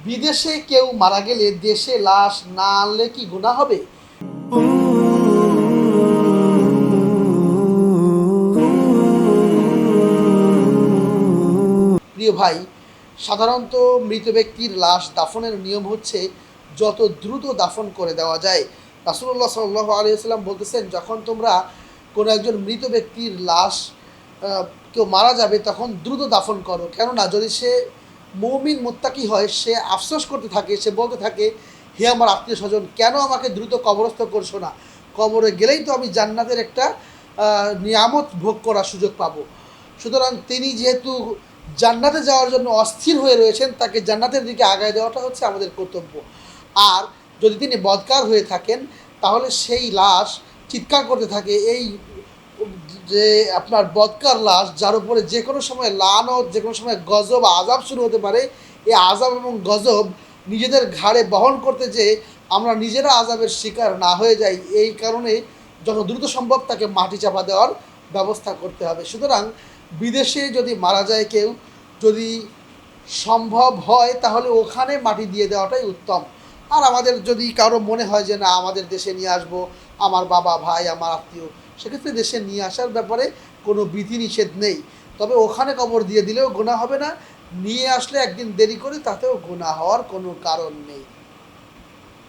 বিদেশে কেউ মারা গেলে দেশে লাশ না আনলে কি গুনাহ হবে? প্রিয় ভাই, সাধারণত মৃত ব্যক্তির লাশ দাফনের নিয়ম হচ্ছে যত দ্রুত দাফন করে দেওয়া যায়। রাসূলুল্লাহ সাল্লাল্লাহু আলাইহি ওয়াসাল্লাম বলতেছেন, যখন তোমরা কোনো একজন মৃত ব্যক্তির লাশ কেউ মারা যাবে তখন দ্রুত দাফন করো। কেননা যদি সে মুমিন মুত্তাকি হয়, সে আফসোস করতে থাকে, সে বলতে থাকে, হে আমার আত্মীয় স্বজন, কেন আমাকে দ্রুত কবরস্থ করছো না? কবরে গেলেই তো আমি জান্নাতের একটা নিয়ামত ভোগ করার সুযোগ পাবো। সুতরাং তিনি যেহেতু জান্নাতে যাওয়ার জন্য অস্থির হয়ে রয়েছেন, তাকে জান্নাতের দিকে আগায় দেওয়াটা হচ্ছে আমাদের কর্তব্য। আর যদি তিনি বদকার হয়ে থাকেন, তাহলে সেই লাশ চিৎকার করতে থাকে, এই যে আপনার বদকার লাশ, যার উপরে যে কোনো সময় লানত, যে কোনো সময় গজব আযাব শুরু হতে পারে, এই আযাব এবং গজব নিজেদের ঘাড়ে বহন করতে যেয়ে আমরা নিজেরা আযাবের শিকার না হয়ে যাই, এই কারণে যত দ্রুত সম্ভব তাকে মাটি চাপা দেওয়ার ব্যবস্থা করতে হবে। সুতরাং বিদেশে যদি মারা যায় কেউ, যদি সম্ভব হয় তাহলে ওখানে মাটি দিয়ে দেওয়াটাই উত্তম। আর আমাদের যদি কারো মনে হয় যে না, আমাদের দেশে নিয়ে আসবো, আমার বাবা, ভাই, আমার আত্মীয়, সেক্ষেত্রে দেশে নিয়ে আসার ব্যাপারে কোনো বিধিনিষেধ নেই। তবে ওখানে কবর দিয়ে দিলেও গুনাহ হবে না, নিয়ে আসলে একদিন দেরি করে তাতেও গুনাহ হওয়ার কোনো কারণ নেই।